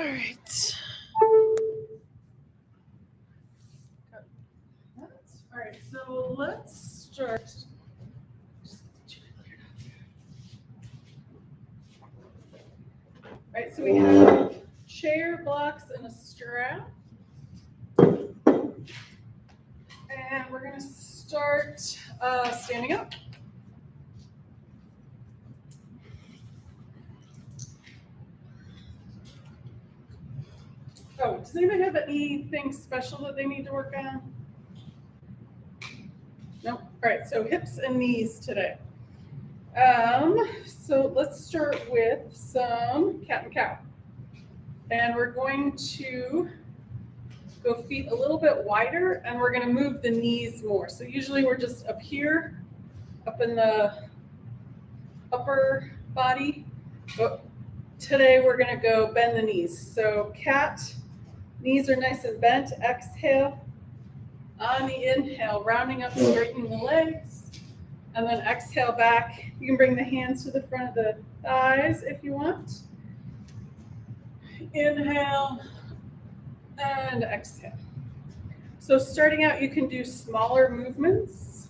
right. All right, so let's start. All right, so we have chair blocks and a strap. And we're going to start standing up. Oh, does anybody have anything special that they need to work on? No? All right, so hips and knees today. So let's start with some cat and cow. And we're going to go feet a little bit wider, and we're going to move the knees more. So usually we're just up here, up in the upper body. But today we're going to go bend the knees. So cat, knees are nice and bent. Exhale. On the inhale, rounding up, straightening the legs. And then exhale back. You can bring the hands to the front of the thighs if you want. Inhale and exhale. So starting out, you can do smaller movements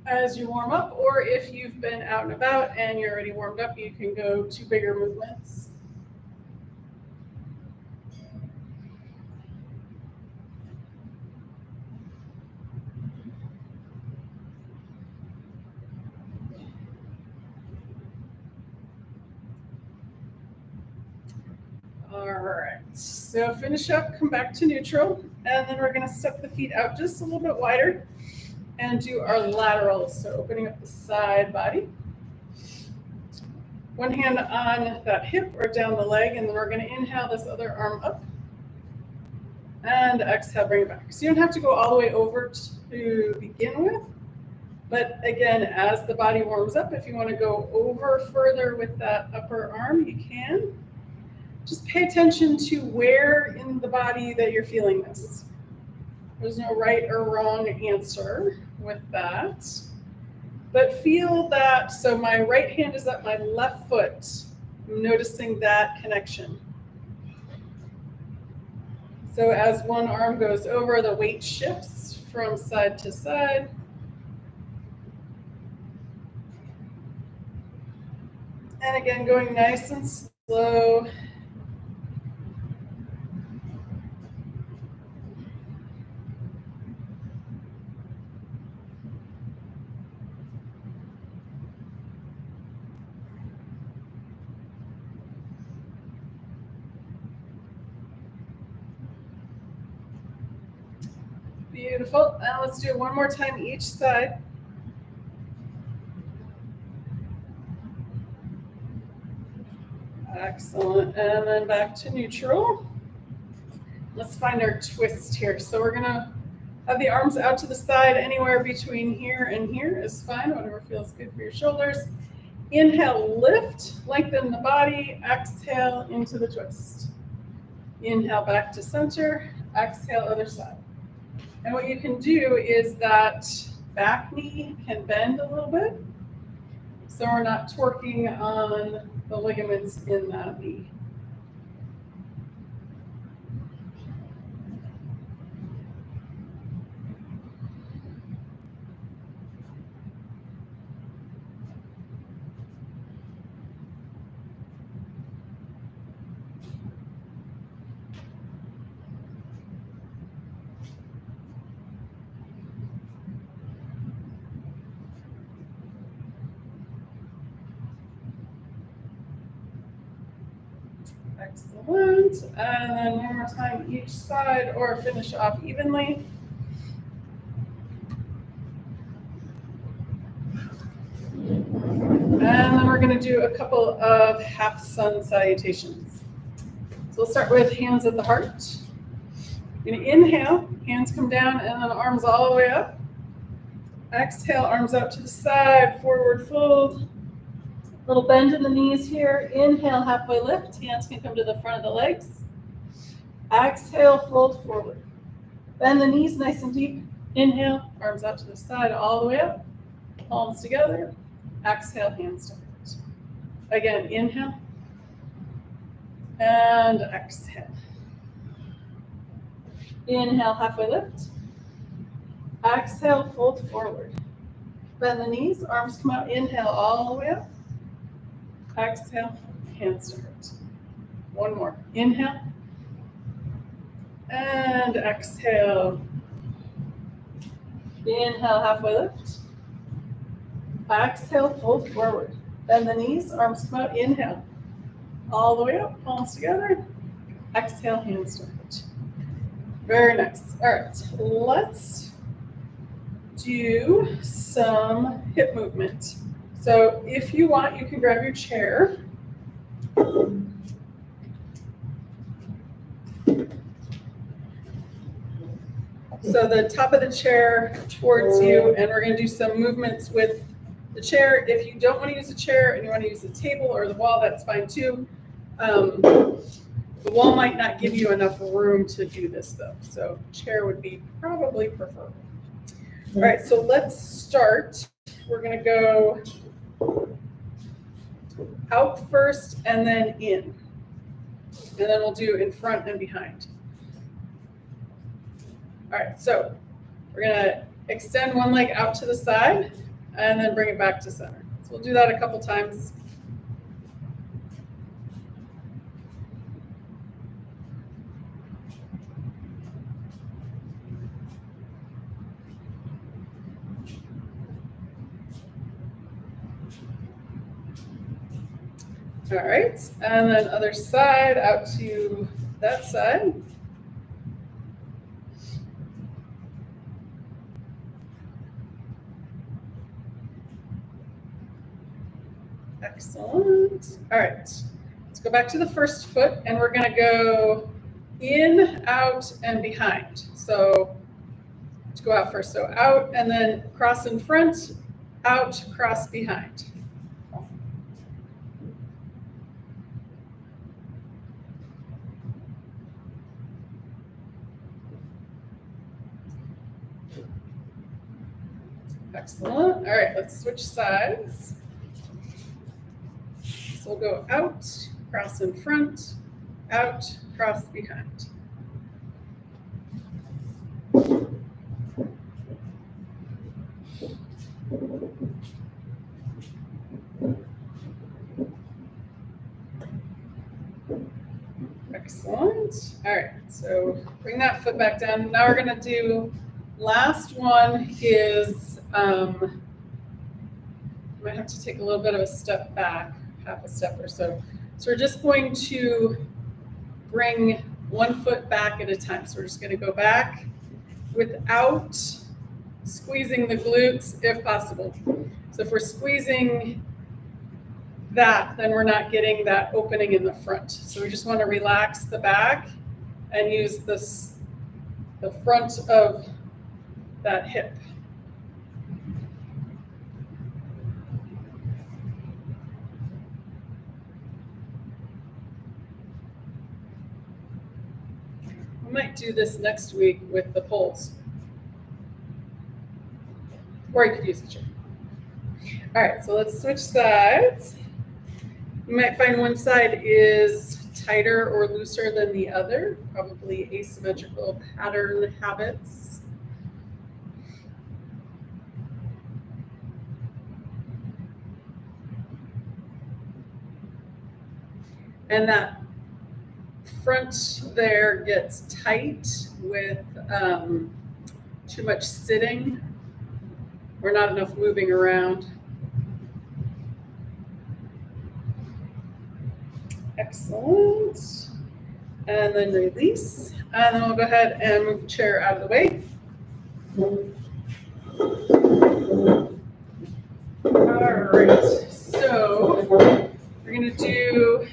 as you warm up, or if you've been out and about and you're already warmed up, you can go to bigger movements. All right, so finish up, come back to neutral, and then we're going to step the feet out just a little bit wider and do our laterals, so opening up the side body. One hand on that hip or down the leg, and then we're going to inhale this other arm up, and exhale, bring it back. So you don't have to go all the way over to begin with, but again, as the body warms up, if you want to go over further with that upper arm, you can. Just pay attention to where in the body that you're feeling this. There's no right or wrong answer with that. But feel that, so my right hand is at my left foot. I'm noticing that connection. So as one arm goes over, the weight shifts from side to side. And again, going nice and slow. Beautiful. Now let's do it one more time each side. Excellent. And then back to neutral. Let's find our twist here. So we're going to have the arms out to the side. Anywhere between here and here is fine, whatever feels good for your shoulders. Inhale, lift, lengthen the body. Exhale into the twist. Inhale back to center. Exhale, other side. And what you can do is that back knee can bend a little bit, so we're not torquing on the ligaments in that knee. Excellent. And then one more time each side, or finish off evenly. And then we're going to do a couple of half sun salutations. So we'll start with hands at the heart. You're going to inhale, hands come down, and then arms all the way up. Exhale, arms out to the side, forward fold. Little bend in the knees here. Inhale, halfway lift. Hands can come to the front of the legs. Exhale, fold forward. Bend the knees nice and deep. Inhale, arms out to the side, all the way up. Palms together. Exhale, hands to heart. Again, inhale. And exhale. Inhale, halfway lift. Exhale, fold forward. Bend the knees, arms come out. Inhale, all the way up. Exhale, hands to hurt. One more. Inhale. And exhale. Inhale, halfway lift. Exhale, fold forward. Bend the knees, arms come out. Inhale. All the way up, palms together. Exhale, hands to hurt. Very nice. All right, let's do some hip movement. So if you want, you can grab your chair. So the top of the chair towards you, and we're going to do some movements with the chair. If you don't want to use a chair and you want to use the table or the wall, that's fine too. The wall might not give you enough room to do this though, so chair would be probably preferable. All right, so let's start. We're going to go out first and then in. And then we'll do in front and behind. All right, so we're going to extend one leg out to the side and then bring it back to center. So we'll do that a couple times. All right, and then other side out to that side. Excellent. All right, let's go back to the first foot and we're going to go in, out, and behind. So let's go out first. So out and then cross in front, out, cross behind. Excellent. All right, let's switch sides. So we'll go out, cross in front, out, cross behind. Excellent. All right, so bring that foot back down. Now we're going to do, last one is, might have to take a little bit of a step back, half a step or so. So we're just going to bring one foot back at a time. So we're just going to go back without squeezing the glutes if possible. So if we're squeezing that, then we're not getting that opening in the front. So we just want to relax the back and use this, the front of that hip. We might do this next week with the poles. Or you could use a chair. All right, so let's switch sides. You might find one side is tighter or looser than the other, probably asymmetrical pattern habits. And that front there gets tight with too much sitting or not enough moving around. Excellent. And then release. And then we'll go ahead and move the chair out of the way. All right. So we're going to do,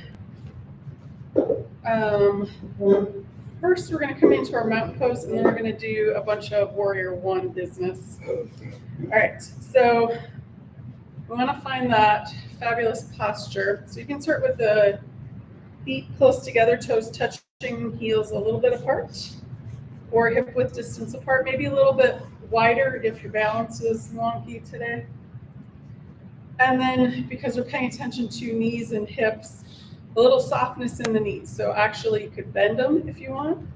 first we're going to come into our mountain pose, and then we're going to do a bunch of Warrior One business. All right. So we want to find that fabulous posture. So you can start with the feet close together, toes touching, heels a little bit apart, or hip width distance apart, maybe a little bit wider if your balance is wonky today. And then because we're paying attention to knees and hips, A little softness in the knees. So actually you could bend them if you want.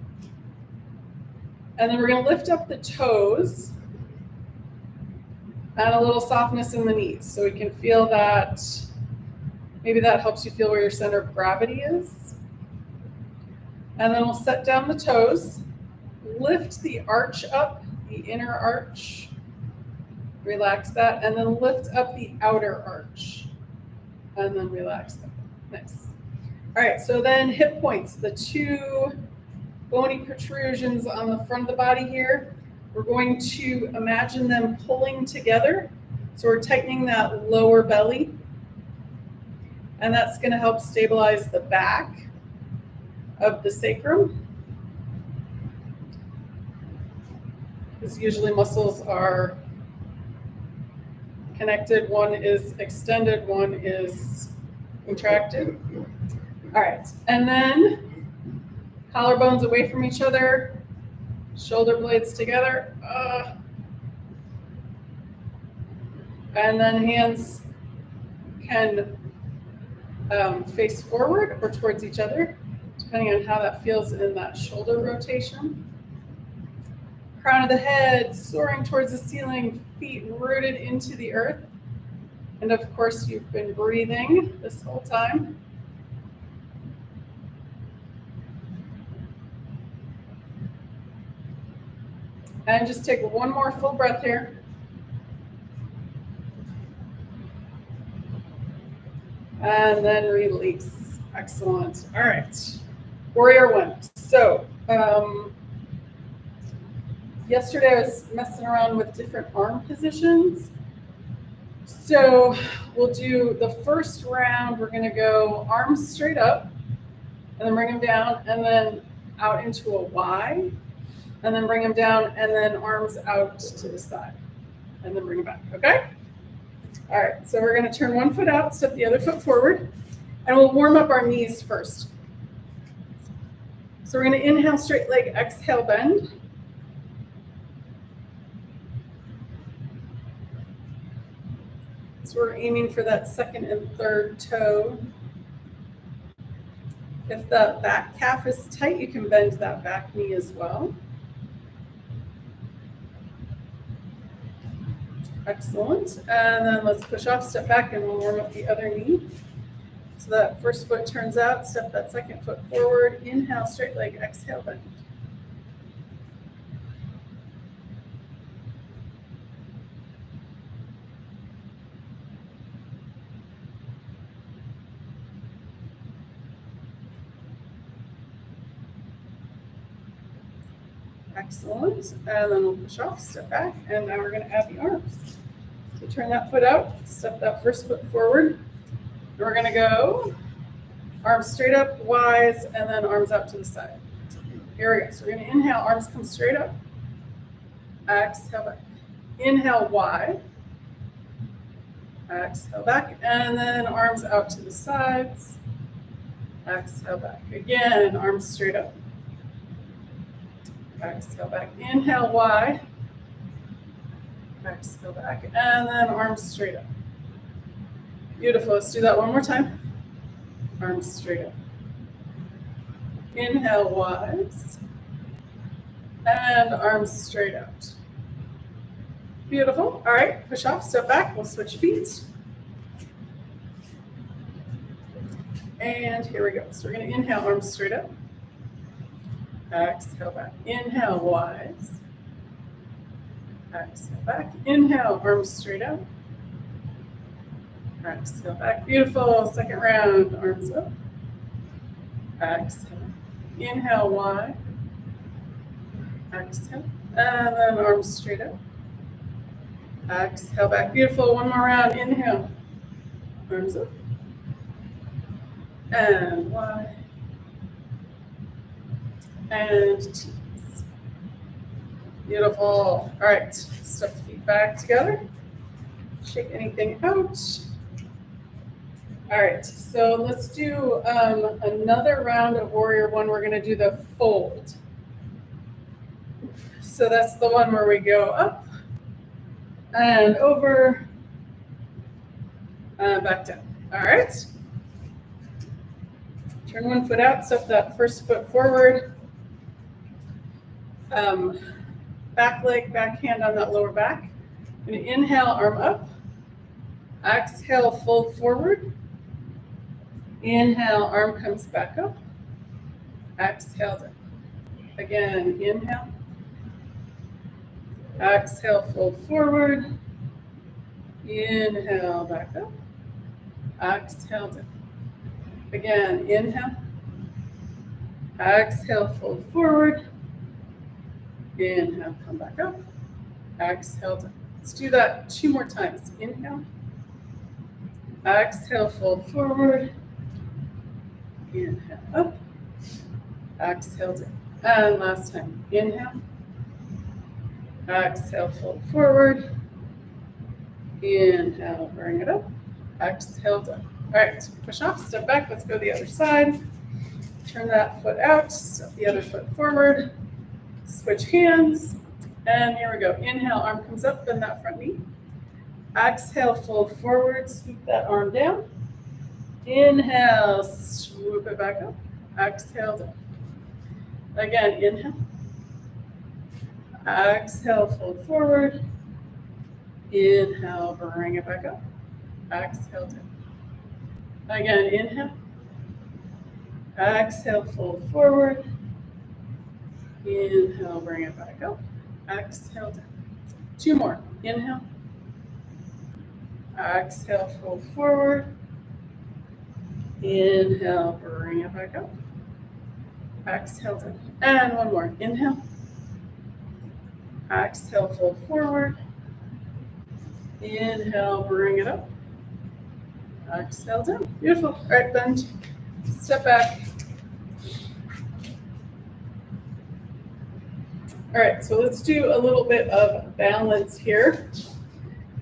And then we're going to lift up the toes and a little softness in the knees. So we can feel that. Maybe that helps you feel where your center of gravity is. And then we'll set down the toes, lift the arch up, the inner arch, relax that, and then lift up the outer arch, and then relax that. Nice. All right, so then hip points, the two bony protrusions on the front of the body here. We're going to imagine them pulling together. So we're tightening that lower belly, and that's going to help stabilize the back of the sacrum. Because usually muscles are connected. One is extended, one is contracted. All right, and then collarbones away from each other, shoulder blades together. And then hands can face forward or towards each other, depending on how that feels in that shoulder rotation. Crown of the head soaring towards the ceiling, feet rooted into the earth. And of course, you've been breathing this whole time. And just take one more full breath here. And then release. Excellent. All right. Warrior One. So, yesterday I was messing around with different arm positions. So we'll do the first round. We're going to go arms straight up, and then bring them down, and then out into a Y, and then bring them down, and then arms out to the side, and then bring them back. Okay? All right. So we're going to turn one foot out, step the other foot forward, and we'll warm up our knees first. So we're going to inhale, straight leg, exhale, bend. So we're aiming for that second and third toe. If the back calf is tight, you can bend that back knee as well. Excellent. And then let's push off, step back, and we'll warm up the other knee. So that first foot turns out, step that second foot forward, inhale, straight leg, exhale, bend. Excellent. And then we'll push off, step back, and now we're going to add the arms. So turn that foot out, step that first foot forward. And we're going to go arms straight up, Ys, and then arms out to the side. Here we go. So we're going to inhale, arms come straight up. Exhale back. Inhale, Y. Exhale back, and then arms out to the sides. Exhale back. Again, arms straight up. Exhale back. Inhale, Y. Exhale back, and then arms straight up. Beautiful. Let's do that one more time. Arms straight up. Inhale, Ys. And arms straight out. Beautiful. All right, push off, step back. We'll switch feet. And here we go. So we're going to inhale, arms straight up. Exhale back. Inhale, Ys. Exhale back. Inhale, arms straight up. Exhale back. Beautiful. Second round, arms up. Exhale. Inhale, Y. Exhale. And then arms straight up. Exhale back. Beautiful. One more round. Inhale. Arms up. And Y. And T's. Beautiful. All right. Step the feet back together. Shake anything out. All right. So let's do another round of Warrior One. We're going to do the fold. So that's the one where we go up and over and back down. All right. Turn one foot out, step that first foot forward. Back leg, back hand on that lower back. I'm going to inhale, arm up. Exhale, fold forward. Inhale, arm comes back up. Exhale down. Again, inhale. Exhale, fold forward. Inhale, back up. Exhale down. Again, inhale. Exhale, fold forward. Inhale, come back up. Exhale down. Let's do that 2 more times. Inhale. Exhale, fold forward. Inhale, up. Exhale down. And last time. Inhale. Exhale, fold forward. Inhale, bring it up. Exhale down. All right, push off, step back. Let's go the other side. Turn that foot out, step the other foot forward. Switch hands. And here we go. Inhale, arm comes up, bend that front knee. Exhale, fold forward, sweep that arm down. Inhale, swoop it back up. Exhale down. Again, inhale. Exhale, fold forward. Inhale, bring it back up. Exhale down. Again, inhale. Exhale, fold forward. Inhale, bring it back up. Exhale down. 2 more. Inhale. Exhale, fold forward. Inhale, bring it back up. Exhale down. And 1 more. Inhale. Exhale, fold forward. Inhale, bring it up. Exhale down. Beautiful. All right, bend. Step back. All right, so let's do a little bit of balance here.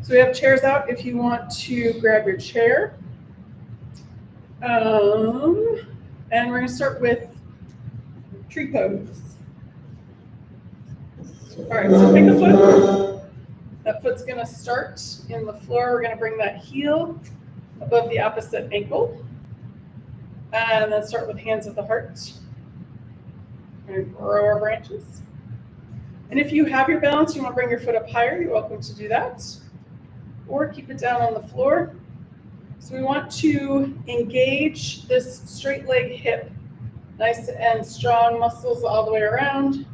So we have chairs out if you want to grab your chair. And we're going to start with tree pose. All right, so pick a foot. That foot's going to start in the floor. We're going to bring that heel above the opposite ankle. And then start with hands of the heart. We're going to grow our branches. And if you have your balance, you want to bring your foot up higher, you're welcome to do that. Or keep it down on the floor. So we want to engage this straight leg hip. Nice and strong muscles all the way around.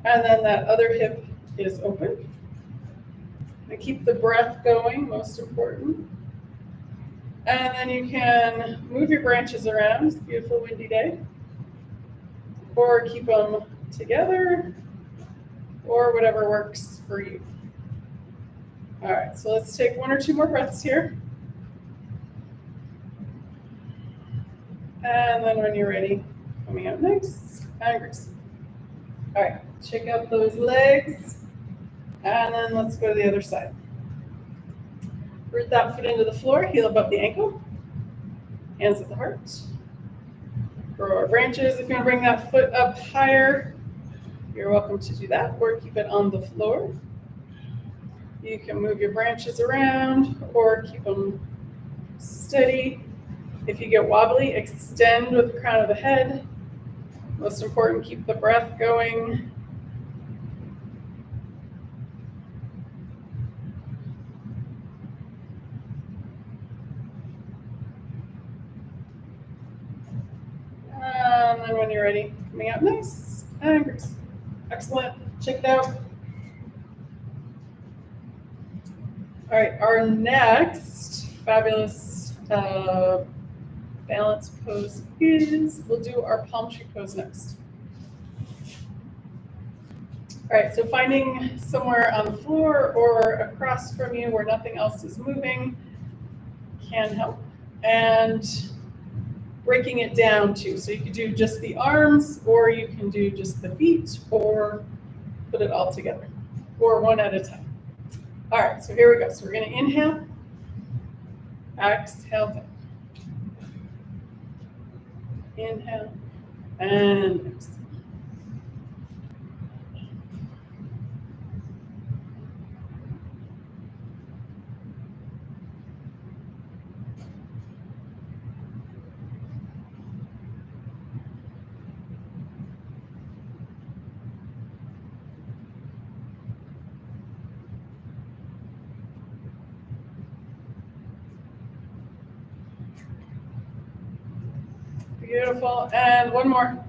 And then that other hip is open. And keep the breath going, most important. And then you can move your branches around. It's a beautiful windy day. Or keep them together, or whatever works for you. All right, so let's take 1 or 2 more breaths here. And then when you're ready, coming out nice and graceful. All right, check out those legs. And then let's go to the other side. Root that foot into the floor, heel above the ankle. Hands at the heart. Grow our branches. If you want to bring that foot up higher, you're welcome to do that, or keep it on the floor. You can move your branches around or keep them steady. If you get wobbly, extend with the crown of the head. Most important, keep the breath going. And then when you're ready, coming out nice and graceful. Excellent. Check it out. All right, our next fabulous balance pose is, we'll do our palm tree pose next. All right, so finding somewhere on the floor or across from you where nothing else is moving can help. And breaking it down too. So you could do just the arms, or you can do just the feet, or put it all together, or one at a time. All right, so here we go. So we're going to inhale, exhale down. Inhale, and exhale. Beautiful. And one more.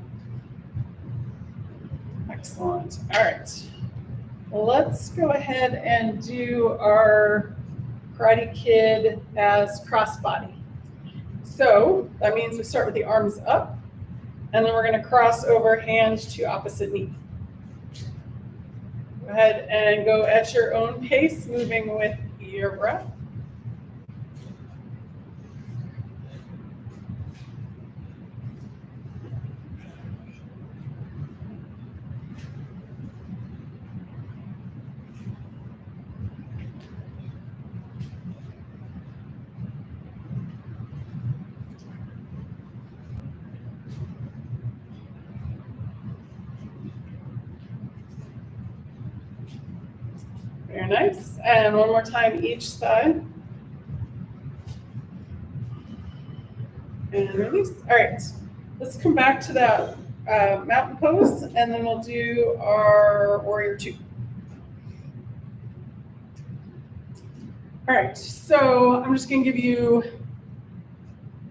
Excellent. All right. Let's go ahead and do our Karate Kid as crossbody. So that means we start with the arms up, and then we're going to cross over hand to opposite knee. Go ahead and go at your own pace, moving with your breath. Very nice. And one more time each side. And release. All right. Let's come back to that mountain pose, and then we'll do our warrior two. All right. So I'm just going to give you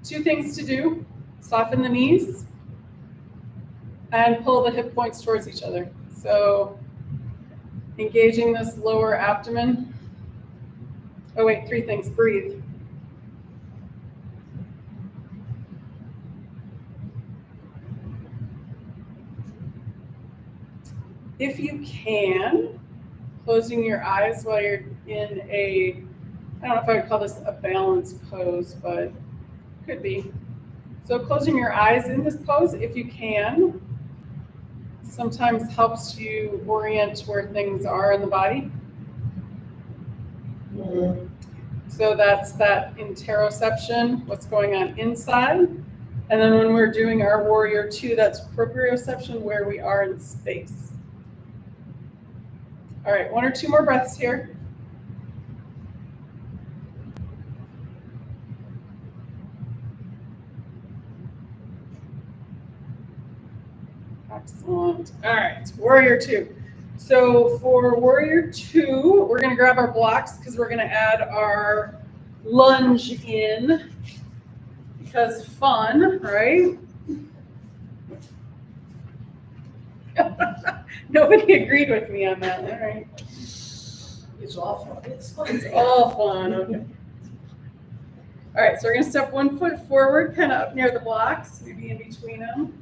two things to do. Soften the knees and pull the hip points towards each other. So engaging this lower abdomen. Oh wait, three things. Breathe. If you can, closing your eyes while you're in a, I don't know if I would call this a balance pose, but could be. So closing your eyes in this pose, if you can, sometimes helps you orient where things are in the body. So that's that interoception, what's going on inside. And then when we're doing our warrior two, that's proprioception, where we are in space. All right, one or two more breaths here. Excellent. All right, warrior two. So for warrior two, we're going to grab our blocks because we're going to add our lunge in because fun, right? Nobody agreed with me on that. All right. It's all fun. It's fun. It's all fun. Okay. All right, so we're going to step 1 foot forward, kind of up near the blocks, maybe in between them.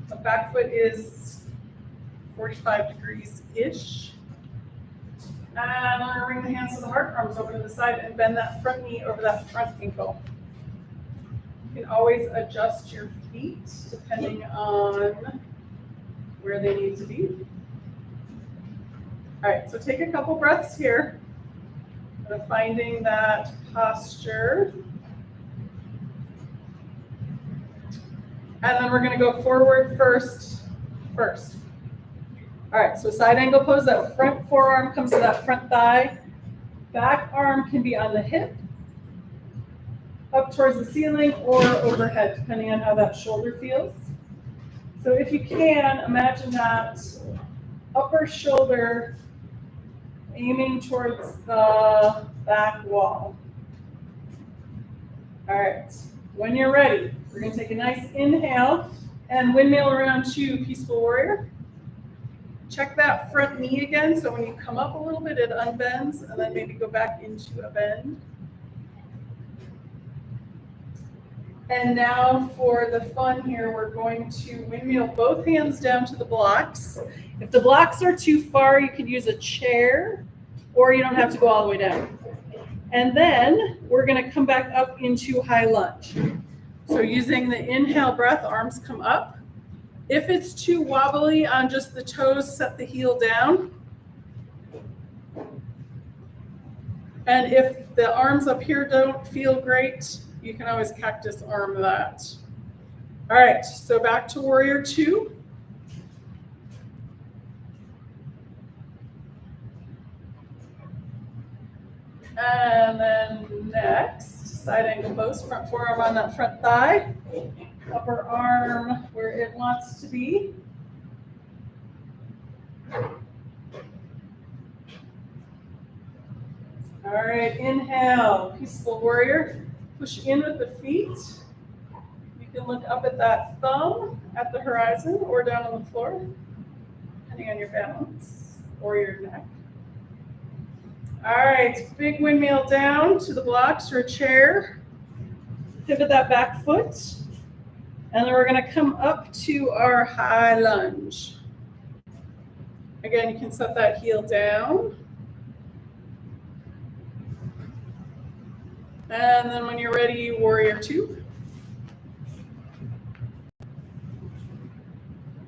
The back foot is 45 degrees-ish. And we're going to bring the hands to the heart, arms over to the side, and bend that front knee over that front ankle. You can always adjust your feet depending on where they need to be. All right, so take a couple breaths here. Finding that posture. And then we're going to go forward first. All right, so side angle pose, that front forearm comes to that front thigh. Back arm can be on the hip, up towards the ceiling, or overhead, depending on how that shoulder feels. So if you can, imagine that upper shoulder aiming towards the back wall. All right, when you're ready, we're going to take a nice inhale and windmill around to peaceful warrior. Check that front knee again, so when you come up a little bit, it unbends, and then maybe go back into a bend. And now for the fun here, we're going to windmill both hands down to the blocks. If the blocks are too far, you could use a chair, or you don't have to go all the way down. And then we're going to come back up into high lunge. So using the inhale breath, arms come up. If it's too wobbly on just the toes, set the heel down. And if the arms up here don't feel great, you can always cactus arm that. All right, so back to warrior two. And then next, side angle pose, front forearm on that front thigh, upper arm where it wants to be. All right, inhale, peaceful warrior. Push in with the feet. You You can look up at that thumb at the horizon or down on the floor, depending on your balance or your neck. All right, big windmill down to the blocks or a chair. Pivot that back foot. And then we're going to come up to our high lunge. Again, you can set that heel down. And then when you're ready, warrior two.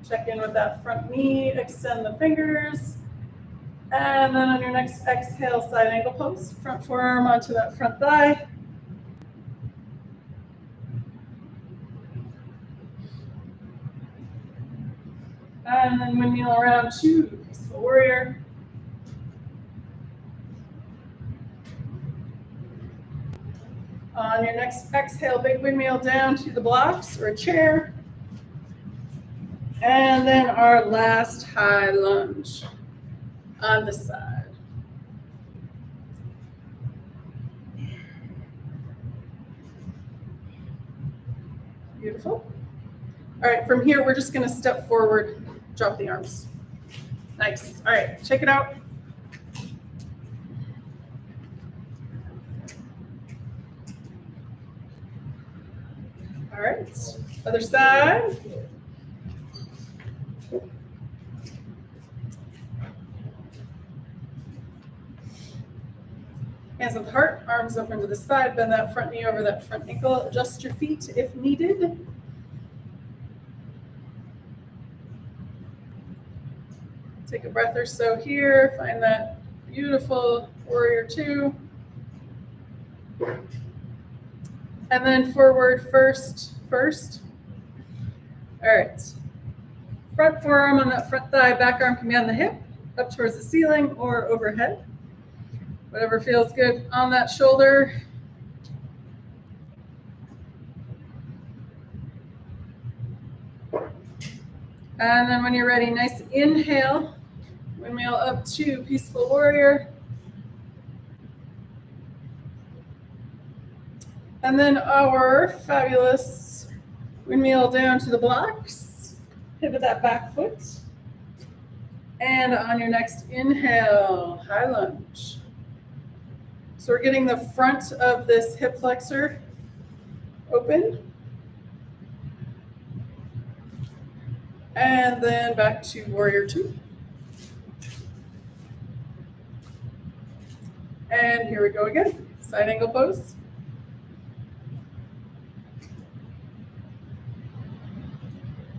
Check in with that front knee, extend the fingers. And then on your next exhale, side angle pose, front forearm onto that front thigh. And then windmill around to peaceful warrior. On your next exhale, big windmill down to the blocks or a chair. And then our last high lunge on the side. Beautiful. All right, from here, we're just going to step forward, drop the arms. Nice. All right, check it out. All right, other side. Hands on the heart, arms open to the side, bend that front knee over that front ankle, adjust your feet if needed. Take a breath or so here, find that beautiful warrior two. And then forward first. All right, front forearm on that front thigh, back arm can be on the hip, up towards the ceiling or overhead. Whatever feels good on that shoulder. And then when you're ready, nice inhale, windmill up to peaceful warrior. And then our fabulous windmill down to the blocks. Pivot that back foot. And on your next inhale, high lunge. So we're getting the front of this hip flexor open. And then back to warrior two. And here we go again, side angle pose.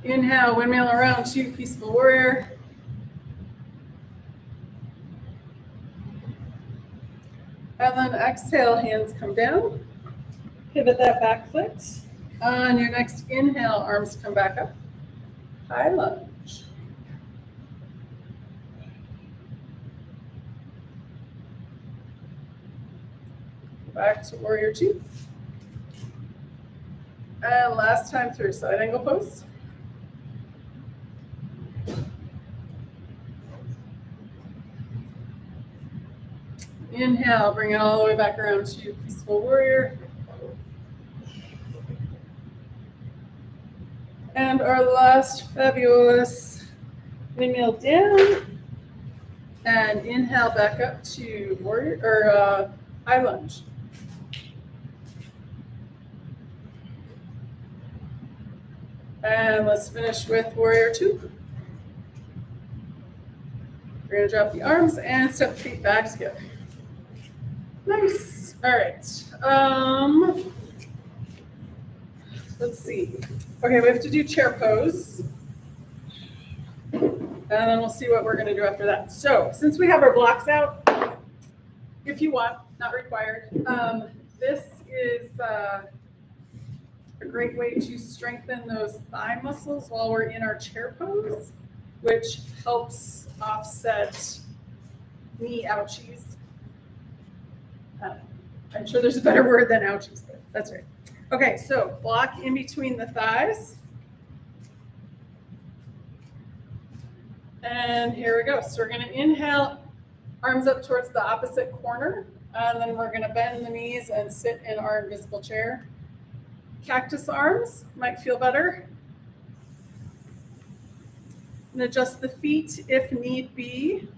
Inhale, windmill around to peaceful warrior. And then exhale, hands come down. Pivot that back foot. On your next inhale, arms come back up. High lunge. Back to warrior two. And last time through, side angle pose. Inhale, bring it all the way back around to peaceful warrior. And our last fabulous windmill down. And inhale back up to warrior or high lunge. And let's finish with warrior two. We're going to drop the arms and step the feet back together. Nice. All right. Let's see. Okay, we have to do chair pose. And then we'll see what we're going to do after that. So since we have our blocks out, if you want, not required, this is a great way to strengthen those thigh muscles while we're in our chair pose, which helps offset knee ouchies. I'm sure there's a better word than ouchies, but that's right. Okay, so block in between the thighs. And here we go. So we're going to inhale, arms up towards the opposite corner, and then we're going to bend the knees and sit in our invisible chair. Cactus arms might feel better. And adjust the feet if need be.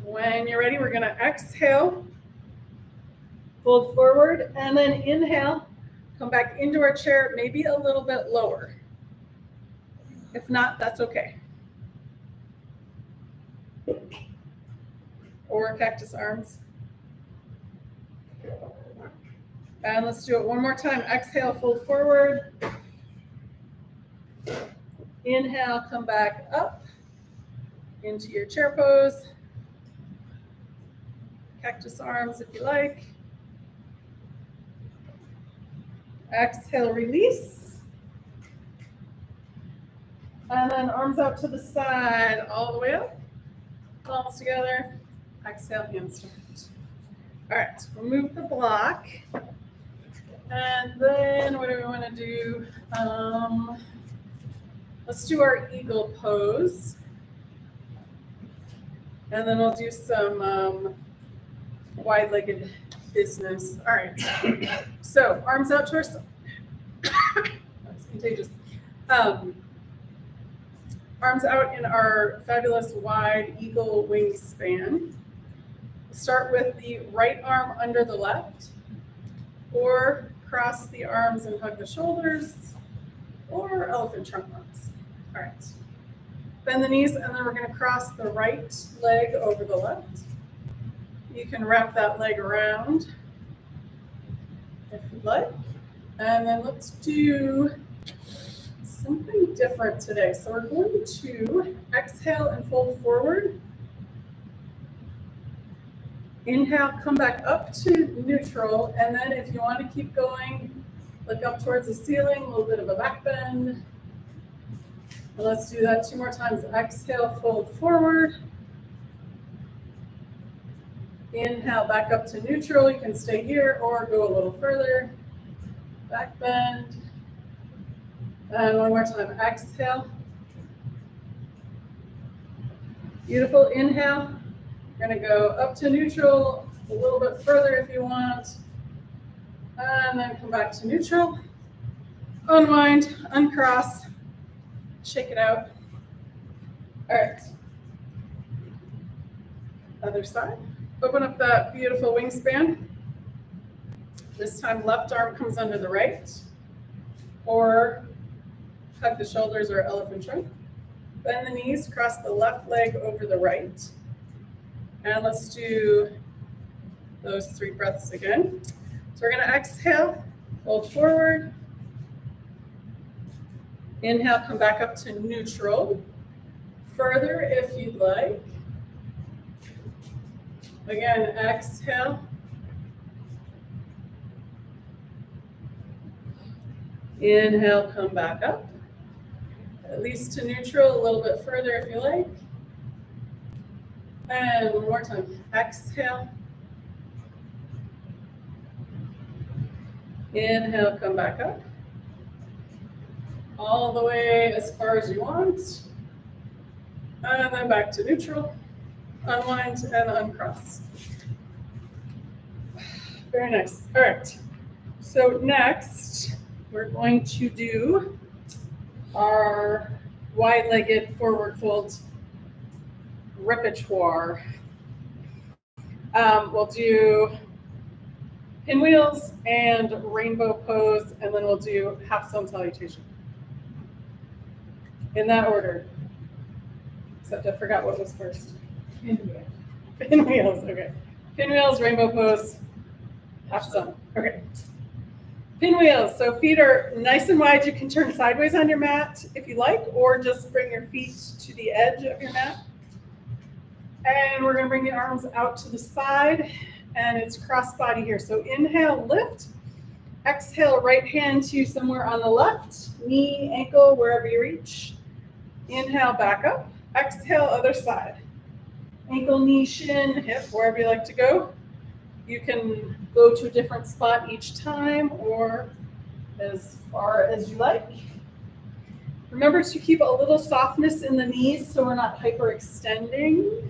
When you're ready, we're going to exhale, fold forward, and then inhale, come back into our chair, maybe a little bit lower. If not, that's okay. Or cactus arms. And let's do it one more time. Exhale, fold forward. Inhale, come back up into your chair pose. Cactus arms if you like. Exhale, release. And then arms out to the side, all the way up. Palms together. Exhale, hands straight. All right, we'll move the block. And then what do we want to do? Let's do our eagle pose. And then we'll do some wide-legged business. All right. So arms out to our side. That's contagious. Arms out in our fabulous wide eagle wingspan. Start with the right arm under the left, or cross the arms and hug the shoulders, or elephant trunk arms. All right. Bend the knees, and then we're going to cross the right leg over the left. You can wrap that leg around if you'd like. And then let's do something different today. So we're going to exhale and fold forward. Inhale, come back up to neutral. And then if you want to keep going, look up towards the ceiling, a little bit of a back bend. And let's do that 2 more times. Exhale, fold forward. Inhale, back up to neutral. You can stay here or go a little further. Back bend. And one more time. Exhale. Beautiful. Inhale. We're going to go up to neutral, a little bit further if you want. And then come back to neutral. Unwind, uncross, shake it out. All right. Other side. Open up that beautiful wingspan. This time left arm comes under the right, or hug the shoulders or elephant trunk. Bend the knees, cross the left leg over the right. And let's do those 3 breaths again. So we're going to exhale, fold forward. Inhale, come back up to neutral. Further if you'd like. Again, exhale. Inhale, come back up. At least to neutral, a little bit further if you like. And one more time. Exhale. Inhale, come back up. All the way as far as you want. And then back to neutral. Unwind and uncross. Very nice. All right. So next, we're going to do our wide-legged forward fold repertoire. We'll do pinwheels and rainbow pose, and then we'll do half sun salutation. In that order. Except I forgot what was first. Pinwheels, okay. Pinwheels, rainbow pose, half sun. Okay. Pinwheels, so feet are nice and wide. You can turn sideways on your mat if you like, or just bring your feet to the edge of your mat. And we're going to bring the arms out to the side, and it's cross body here. So inhale, lift. Exhale, right hand to somewhere on the left, knee, ankle, wherever you reach. Inhale, back up. Exhale, other side. Ankle, knee, shin, hip, wherever you like to go. You can go to a different spot each time or as far as you like. Remember to keep a little softness in the knees so we're not hyperextending.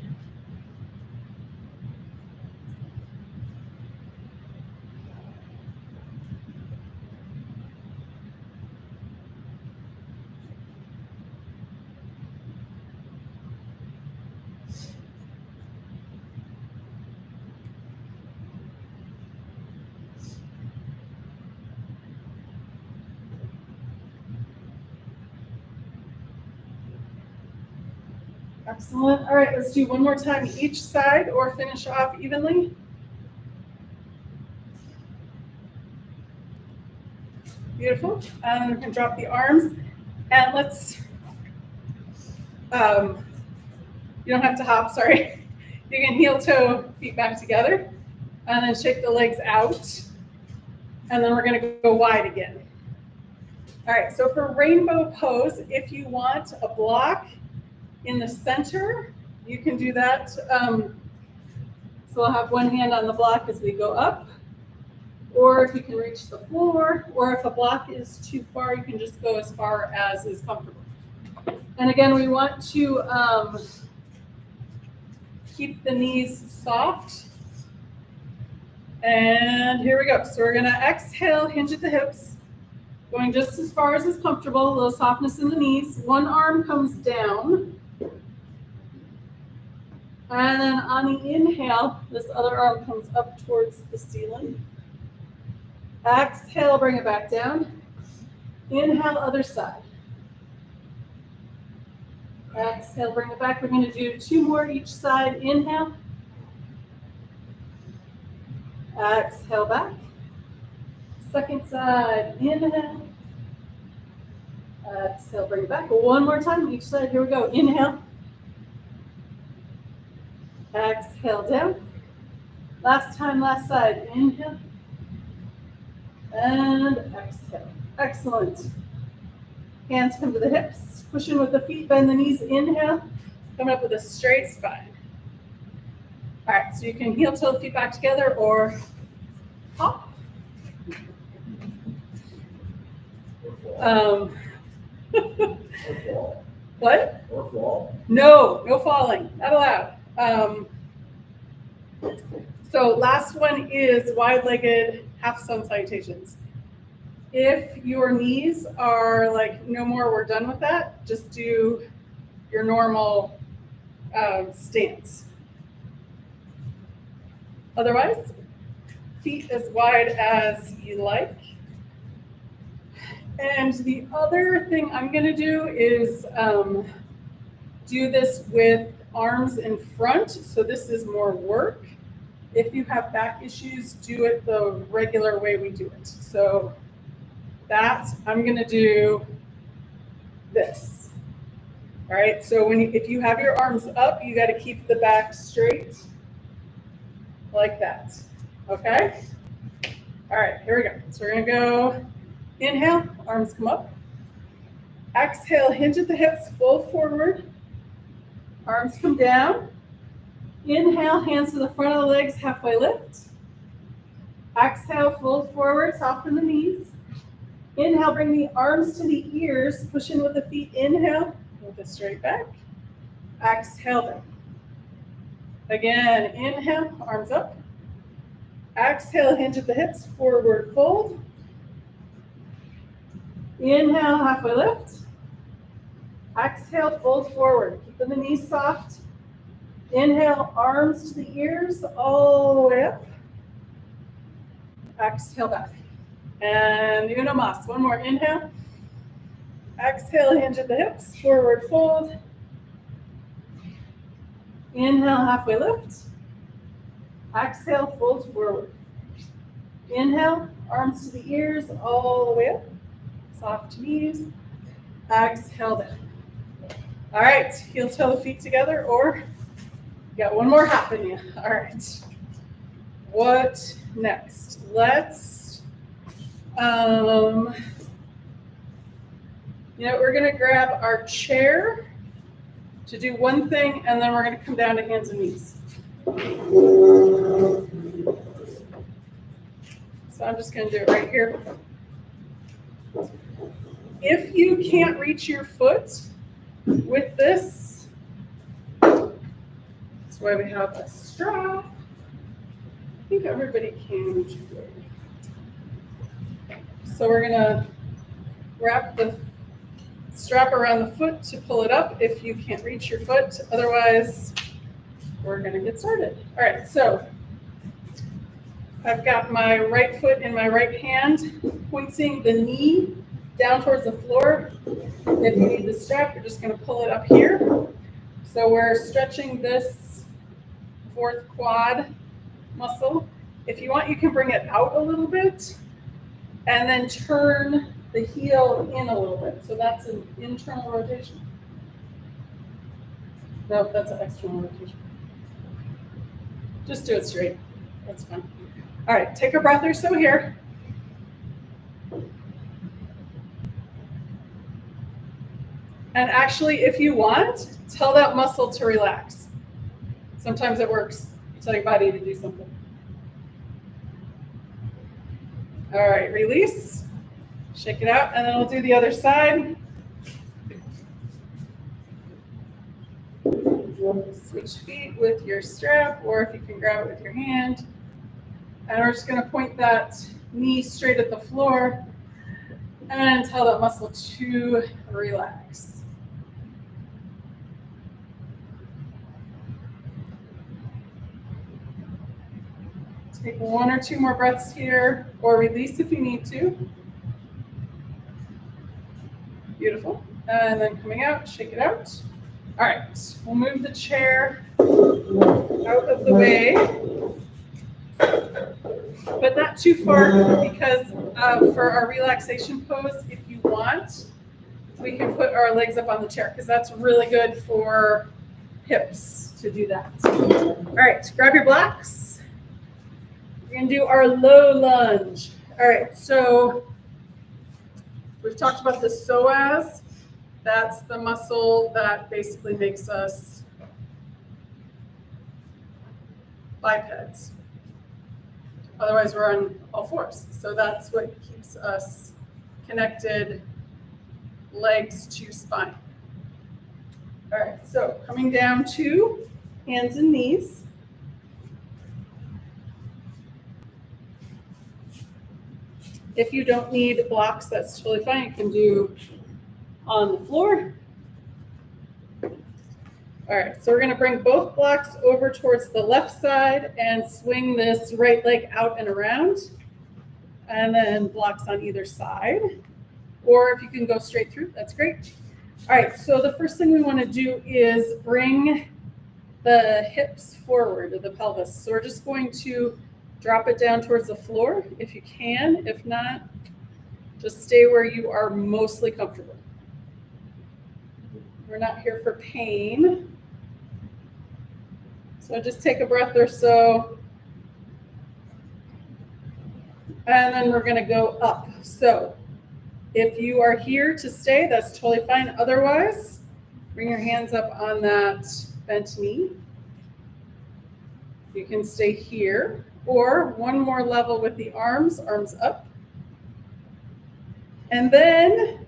Excellent. All right, let's do one more time each side or finish off evenly. Beautiful. And we can drop the arms. And let's, you don't have to hop, sorry. You can heel toe, feet back together, and then shake the legs out. And then we're gonna go wide again. All right, so for rainbow pose, if you want a block in the center, you can do that. So I'll have one hand on the block as we go up, or if you can reach the floor, or if a block is too far, you can just go as far as is comfortable. And again, we want to keep the knees soft. And here we go. So we're gonna exhale, hinge at the hips, going just as far as is comfortable, a little softness in the knees. One arm comes down. And then on the inhale, this other arm comes up towards the ceiling. Exhale, bring it back down. Inhale, other side. Exhale, bring it back. We're going to do 2 more each side. Inhale. Exhale, back. Second side. Inhale. Exhale, bring it back. 1 more time each side. Here we go. Inhale. Exhale, down. Last time, last side. Inhale. And exhale. Excellent. Hands come to the hips. Push in with the feet, bend the knees. Inhale. Coming up with a straight spine. All right, so you can heel toe the feet back together or hop. Or fall. What? Or fall. No, no falling. Not allowed. So last one is wide-legged half sun salutations. If your knees are like, no more, we're done with that, just do your normal stance. Otherwise, feet as wide as you like. And the other thing I'm gonna do is do this with arms in front. So this is more work. If you have back issues, do it the regular way we do it. So that, I'm gonna do this. All right, so if you have your arms up, you gotta keep the back straight like that, okay? All right, here we go. So we're gonna go, inhale, arms come up. Exhale, hinge at the hips, fold forward. Arms come down. Inhale, hands to the front of the legs, halfway lift. Exhale, fold forward, soften the knees. Inhale, bring the arms to the ears, push in with the feet. Inhale, with a straight back. Exhale down. Again, inhale, arms up. Exhale, hinge at the hips, forward fold. Inhale, halfway lift. Exhale, fold forward. Keeping the knees soft. Inhale, arms to the ears, all the way up. Exhale, back. And Uno Mas. One more. Inhale. Exhale, hinge at the hips, forward fold. Inhale, halfway lift. Exhale, fold forward. Inhale, arms to the ears, all the way up. Soft knees. Exhale down. All right, heel toe the feet together, or you got one more hop in you. All right. What next? Let's, we're gonna grab our chair to do one thing, and then we're gonna come down to hands and knees. So I'm just gonna do it right here. If you can't reach your foot with this, that's why we have a strap. I think everybody can reach your foot. So we're gonna wrap the strap around the foot to pull it up if you can't reach your foot. Otherwise, we're gonna get started. All right, so I've got my right foot in my right hand, pointing the knee down towards the floor. If you need the strap, you're just gonna pull it up here. So we're stretching this fourth quad muscle. If you want, you can bring it out a little bit and then turn the heel in a little bit. So that's an internal rotation. No, that's an external rotation. Just do it straight. That's fine. All right, take a breath or so here. And actually, if you want, tell that muscle to relax. Sometimes it works. You tell your body to do something. All right, release. Shake it out, and then we'll do the other side. Switch feet with your strap, or if you can grab it with your hand. And we're just going to point that knee straight at the floor and tell that muscle to relax. Take one or two more breaths here, or release if you need to. Beautiful. And then coming out, shake it out. All right, we'll move the chair out of the way, but not too far, because for our relaxation pose, if you want, we can put our legs up on the chair, because that's really good for hips to do that. All right, grab your blocks. We're gonna do our low lunge. All right, so we've talked about the psoas. That's the muscle that basically makes us bipeds. Otherwise, we're on all fours. So that's what keeps us connected, legs to spine. All right, so coming down to hands and knees. If you don't need blocks, that's totally fine. You can do on the floor. All right, so we're going to bring both blocks over towards the left side and swing this right leg out and around, and then blocks on either side. Or if you can go straight through, that's great. All right, so the first thing we want to do is bring the hips forward of the pelvis. So we're just going to drop it down towards the floor if you can. If not, just stay where you are mostly comfortable. We're not here for pain. So just take a breath or so. And then we're going to go up. So if you are here to stay, that's totally fine. Otherwise, bring your hands up on that bent knee. You can stay here, or one more level with the arms up. And then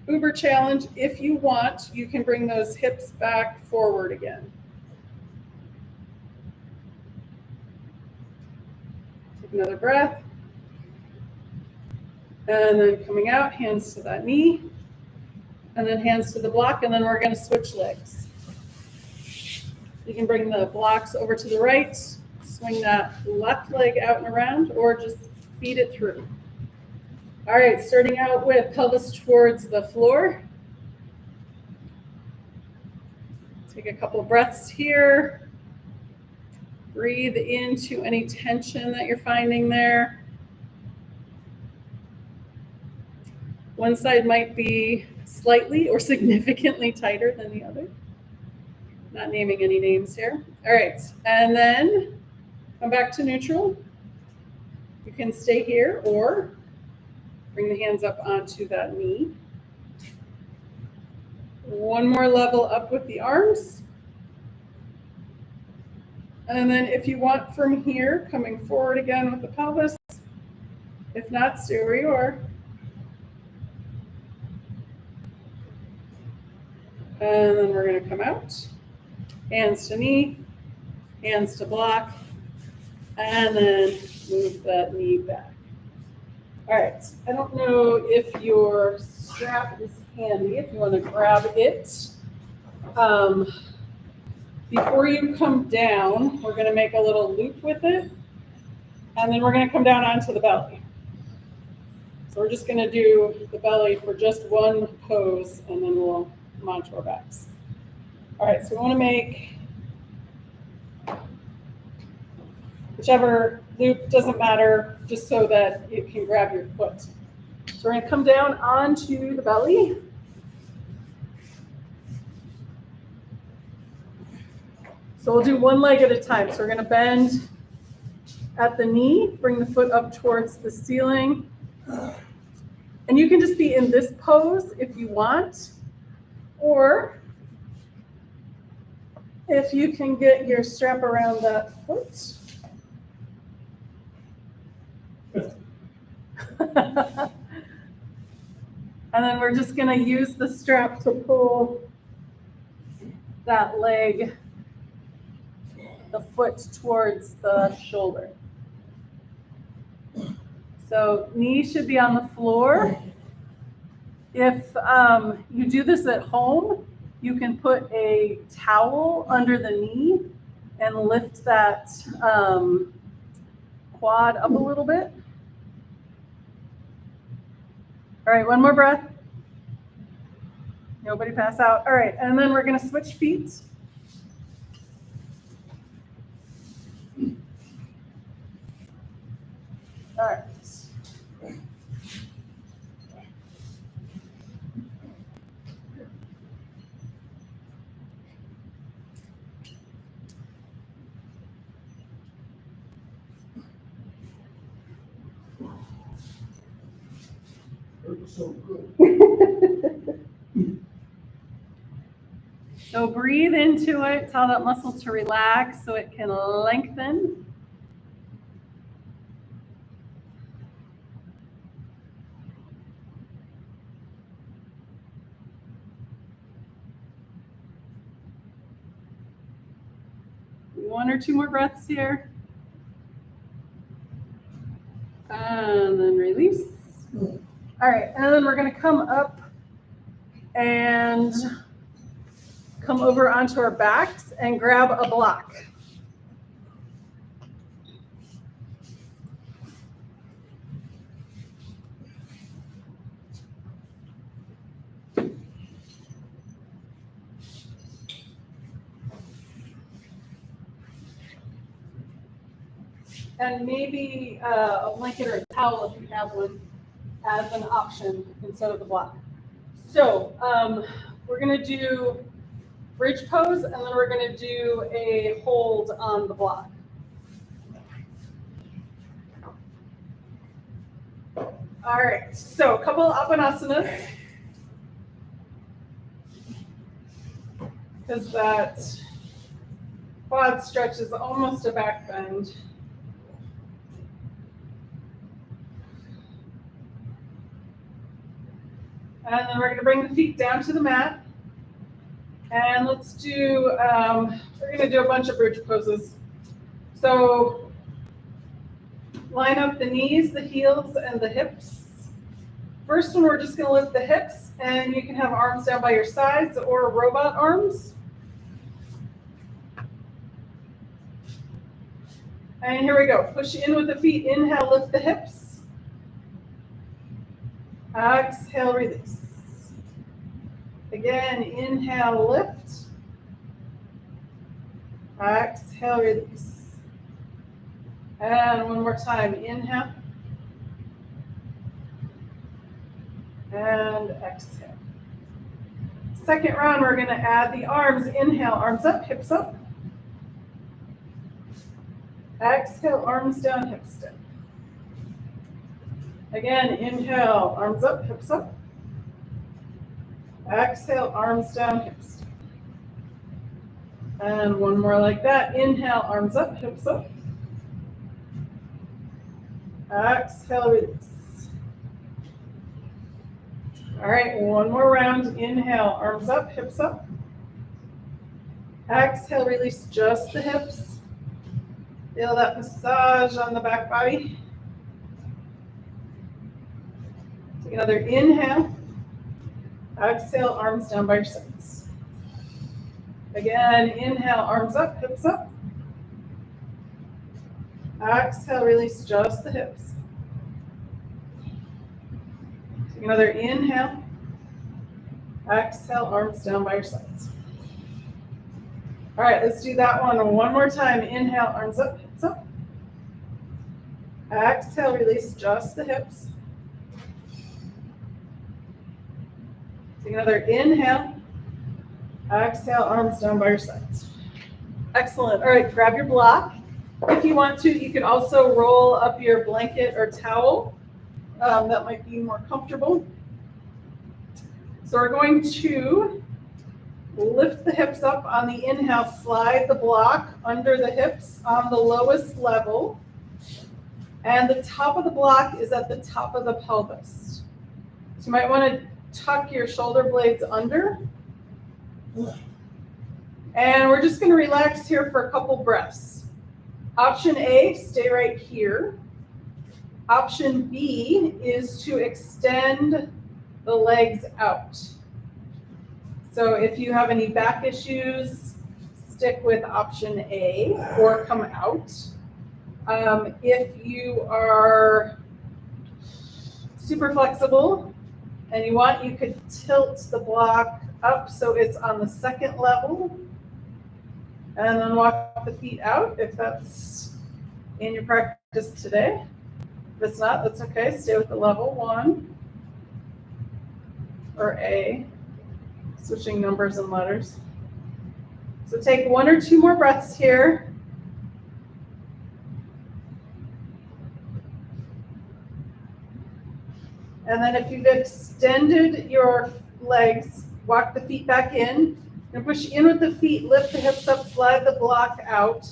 Uber challenge, if you want, you can bring those hips back forward again. Take another breath. And then coming out, hands to that knee. And then hands to the block, and then we're going to switch legs. You can bring the blocks over to the right, swing that left leg out and around, or just feed it through. All right, starting out with pelvis towards the floor. Take a couple breaths here. Breathe into any tension that you're finding there. One side might be slightly or significantly tighter than the other. Not naming any names here. All right, and then come back to neutral. You can stay here or bring the hands up onto that knee. One more level up with the arms. And then if you want from here, coming forward again with the pelvis. If not, stay where you are. And then we're going to come out. Hands to knee, hands to block, and then move that knee back. All right, I don't know if your strap is handy, if you want to grab it. Before you come down, we're going to make a little loop with it, and then we're going to come down onto the belly. So we're just going to do the belly for just one pose, and then we'll come onto our backs. All right, so we want to make whichever loop, doesn't matter, just so that it can grab your foot. So we're going to come down onto the belly. So we'll do one leg at a time. So we're going to bend at the knee, bring the foot up towards the ceiling. And you can just be in this pose if you want, or if you can get your strap around that foot. And then we're just going to use the strap to pull that leg, the foot towards the shoulder. So knee should be on the floor. If you do this at home, you can put a towel under the knee and lift that quad up a little bit. All right, one more breath. Nobody pass out. All right, and then we're going to switch feet. All right. Hurts so good. So breathe into it, tell that muscle to relax so it can lengthen. One or two more breaths here. And then release. All right, and then we're going to come up and come over onto our backs and grab a block. And maybe a blanket or a towel if you have one as an option instead of the block. So we're going to do bridge pose, and then we're going to do a hold on the block. All right, so a couple of Apanasanas. Because that quad stretch is almost a back bend. And then we're going to bring the feet down to the mat. And let's do, we're going to do a bunch of bridge poses. So line up the knees, the heels, and the hips. First one, we're just going to lift the hips, and you can have arms down by your sides or robot arms. And here we go. Push in with the feet. Inhale, lift the hips. Exhale, release. Again, inhale, lift. Exhale, release. And one more time. Inhale. And exhale. Second round, we're going to add the arms. Inhale, arms up, hips up. Exhale, arms down, hips down. Again, inhale, arms up, hips up. Exhale, arms down, hips down. And one more like that. Inhale, arms up, hips up. Exhale, release. All right, one more round. Inhale, arms up, hips up. Exhale, release just the hips. Feel that massage on the back body. Take another inhale. Exhale, arms down by your sides. Again, inhale, arms up, hips up. Exhale, release just the hips. Take another inhale. Exhale, arms down by your sides. All right, let's do that one more time. Inhale, arms up, hips up. Exhale, release just the hips. Take another inhale. Exhale, arms down by your sides. Excellent. All right, grab your block. If you want to, you could also roll up your blanket or towel. That might be more comfortable. So we're going to lift the hips up on the inhale, slide the block under the hips on the lowest level. And the top of the block is at the top of the pelvis. So you might want to tuck your shoulder blades under. And we're just going to relax here for a couple breaths. Option A, stay right here. Option B is to extend the legs out. So if you have any back issues, stick with option A or come out. If you are super flexible and you want, you could tilt the block up so it's on the second level and then walk the feet out if that's in your practice today. If it's not, that's okay. Stay with the level 1 or A, switching numbers and letters. So take 1 or 2 more breaths here. And then if you've extended your legs, walk the feet back in. And push in with the feet, lift the hips up, slide the block out.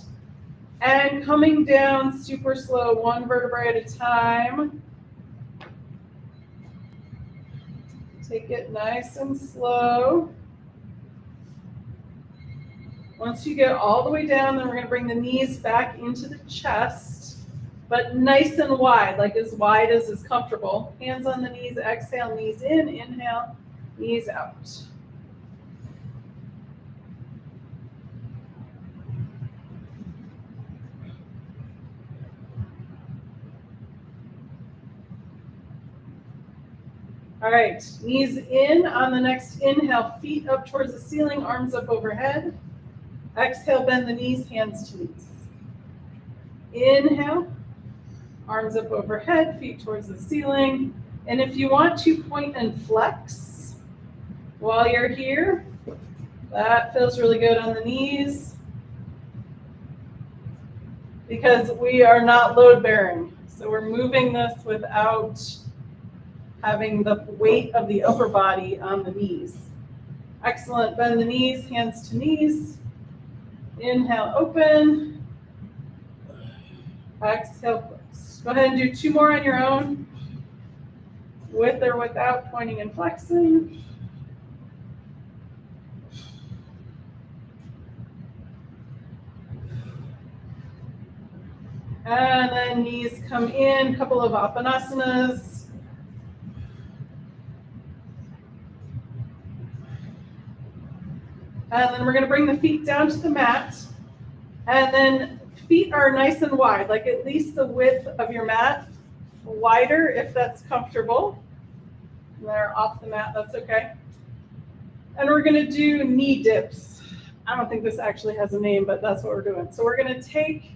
And coming down super slow, 1 vertebrae at a time. Take it nice and slow. Once you get all the way down, then we're going to bring the knees back into the chest, but nice and wide, like as wide as is comfortable. Hands on the knees, exhale, knees in, inhale, knees out. All right, knees in on the next inhale, feet up towards the ceiling, arms up overhead. Exhale, bend the knees, hands to knees. Inhale, arms up overhead, feet towards the ceiling. And if you want to point and flex while you're here, that feels really good on the knees because we are not load bearing. So we're moving this without having the weight of the upper body on the knees. Excellent. Bend the knees, hands to knees. Inhale, open. Exhale, flex. Go ahead and do 2 more on your own, with or without pointing and flexing. And then knees come in, a couple of Apanasanas. And then we're going to bring the feet down to the mat. And then feet are nice and wide, like at least the width of your mat, wider if that's comfortable. And they're off the mat, that's okay. And we're going to do knee dips. I don't think this actually has a name, but that's what we're doing. So we're going to take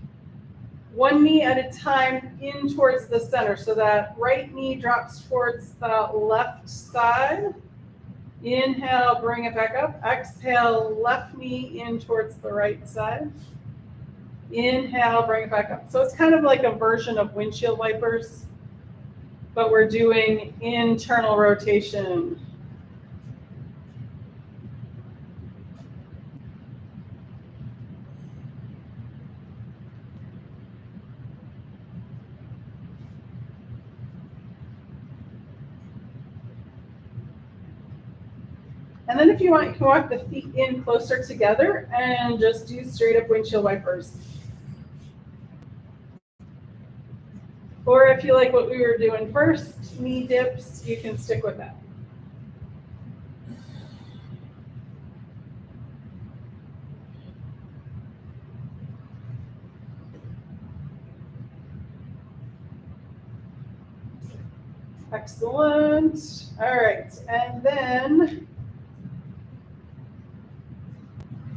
1 knee at a time in towards the center. So that right knee drops towards the left side. Inhale, bring it back up. Exhale, left knee in towards the right side. Inhale, bring it back up. So it's kind of like a version of windshield wipers, but we're doing internal rotation. And then if you want, you can walk the feet in closer together and just do straight up windshield wipers. Or if you like what we were doing first, knee dips, you can stick with that. Excellent. All right, and then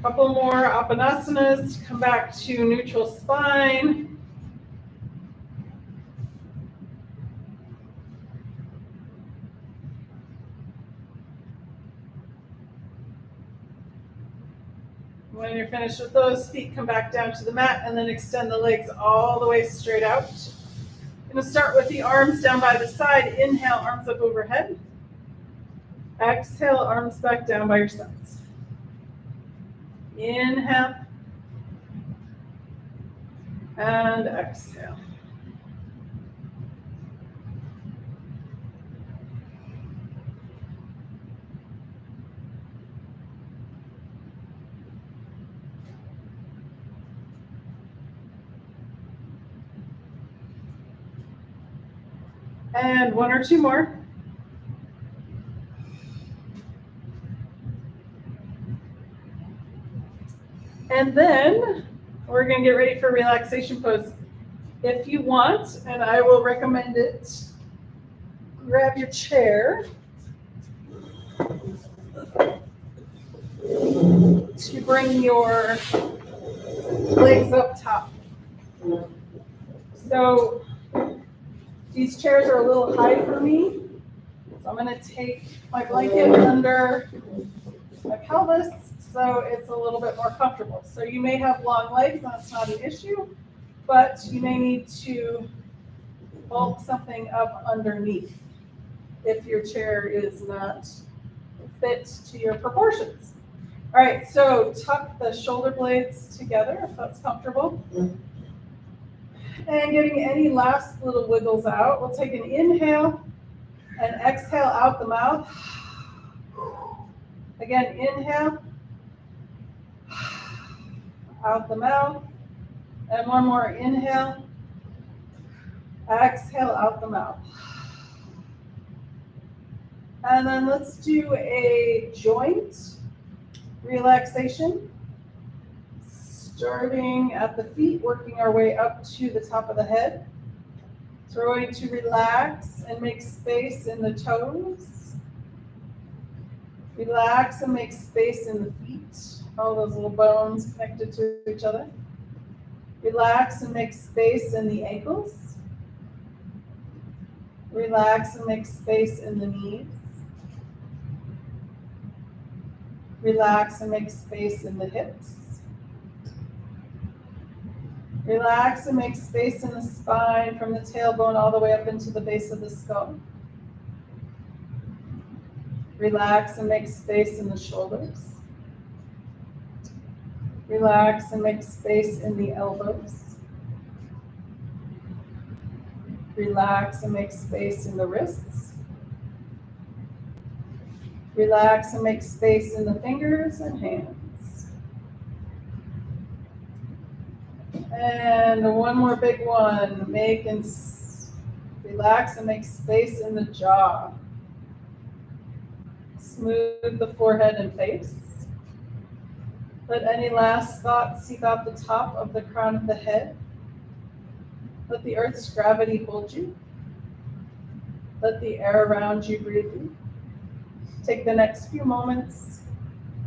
Couple more Apanasanas, come back to neutral spine. When you're finished with those, feet come back down to the mat and then extend the legs all the way straight out. I'm going to start with the arms down by the side. Inhale, arms up overhead. Exhale, arms back down by your sides. Inhale. And exhale. And one or two more. And then we're going to get ready for relaxation pose. If you want, and I will recommend it, grab your chair to bring your legs up top. So these chairs are a little high for me, so I'm going to take my blanket under my pelvis so it's a little bit more comfortable. So you may have long legs, that's not an issue, but you may need to bulk something up underneath if your chair is not fit to your proportions. All right, so tuck the shoulder blades together if that's comfortable. And getting any last little wiggles out, we'll take an inhale and exhale out the mouth. Again, inhale, out the mouth. And one more inhale, exhale out the mouth. And then let's do a joint relaxation. Starting at the feet, working our way up to the top of the head. So we're going to relax and make space in the toes. Relax and make space in the feet. All those little bones connected to each other. Relax and make space in the ankles. Relax and make space in the knees. Relax and make space in the hips. Relax and make space in the spine from the tailbone all the way up into the base of the skull. Relax and make space in the shoulders. Relax and make space in the elbows. Relax and make space in the wrists. Relax and make space in the fingers and hands. And one more big one. Relax and make space in the jaw. Smooth the forehead and face. Let any last thoughts seep out the top of the crown of the head. Let the earth's gravity hold you. Let the air around you breathe you. Take the next few moments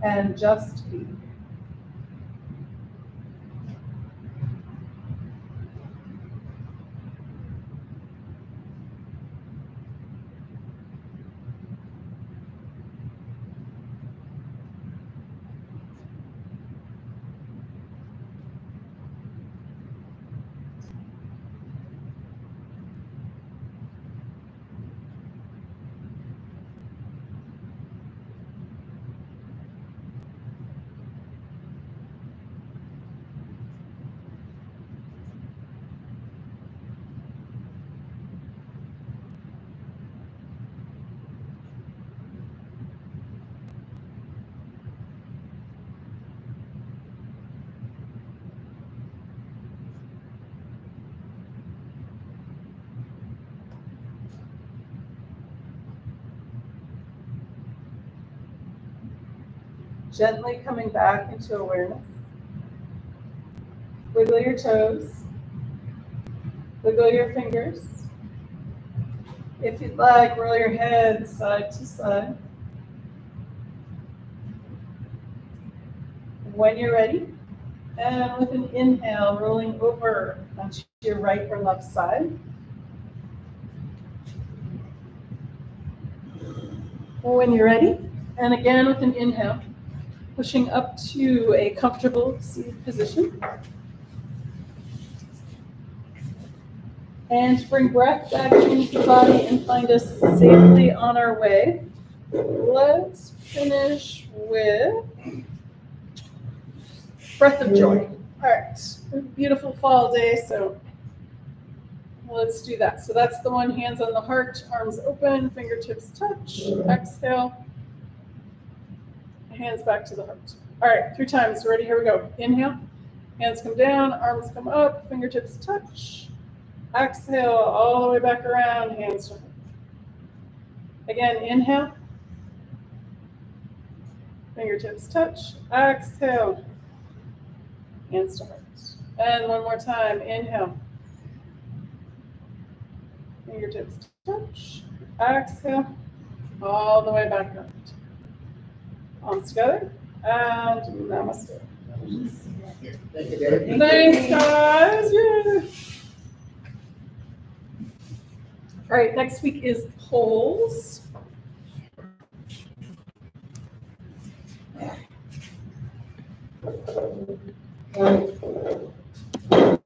and just be. Gently coming back into awareness. Wiggle your toes. Wiggle your fingers. If you'd like, roll your head side to side. When you're ready, and with an inhale, rolling over onto your right or left side. When you're ready, and again with an inhale, pushing up to a comfortable seated position. And bring breath back into the body and find us safely on our way. Let's finish with breath of joy. All right, beautiful fall day, so let's do that. So that's the one, hands on the heart, arms open, fingertips touch, exhale, hands back to the heart. All right, 3 times, ready, here we go. Inhale, hands come down, arms come up, fingertips touch, exhale, all the way back around, hands to heart. Again, inhale, fingertips touch, exhale, hands to heart. And one more time, inhale, fingertips touch, exhale, all the way back up. Palms together, and namaste. Thank you, Dave. Thanks, guys. Yeah. All right, next week is polls.